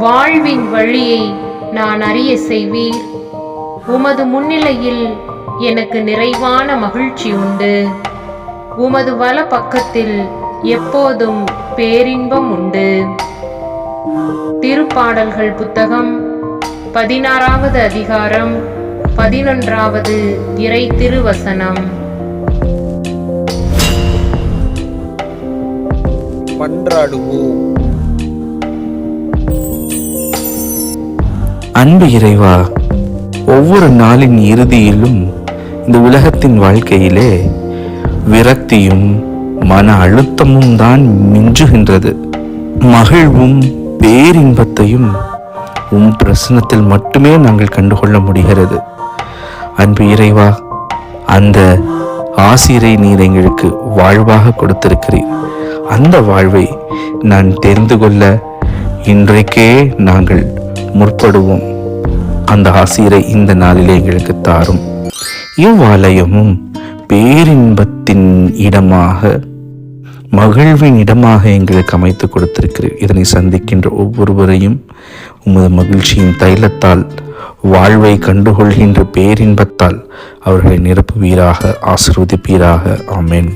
வாழ்வின் வழியை நான் அறிய செய்வீர். உமது முன்னிலையில் எனக்கு நிறைவான மகிழ்ச்சி உண்டு. உமது வல பக்கத்தில் எப்போதும் பேரின்பம் உண்டு. திருப்பாடல்கள் புத்தகம் 16வது அதிகாரம் 11வது இறை திருவசனம். மன்றாடுவோம். அன்பு இறைவா, ஒவ்வொரு நாளின் இறுதியிலும் இந்த உலகத்தின் வாழ்க்கையிலே விரக்தியும் மன அழுத்தமும் தான் மிஞ்சுகின்றது. மகிழ்வும் பேரின்பத்தையும் உம் பிரசன்னத்தில் மட்டுமே நாங்கள் கண்டுகொள்ள முடிகிறது. அன்பு இறைவா, அந்த ஆசிரை நீர் எங்களுக்கு வாழ்வாக கொடுத்திருக்கிறீர். அந்த வாழ்வை நான் தெரிந்து கொள்ள இன்றைக்கே நாங்கள் முற்படுவோம். அந்த ஆசிரை இந்த நாளிலே எங்களுக்கு தாரும். இவ்வாலயமும் பேரின்பத்தின் இடமாக, மகிழ்வின் இடமாக எங்களுக்கு அமைத்து கொடுத்திருக்கிறீர். இதனை சந்திக்கின்ற ஒவ்வொருவரையும் உமது மகிழ்ச்சியின் தைலத்தால், வாழ்வை கண்டுகொள்கின்ற பேரின்பத்தால் அவர்களை நிரப்புவீராக, ஆசீர்வதிப்பீராக. ஆமென்.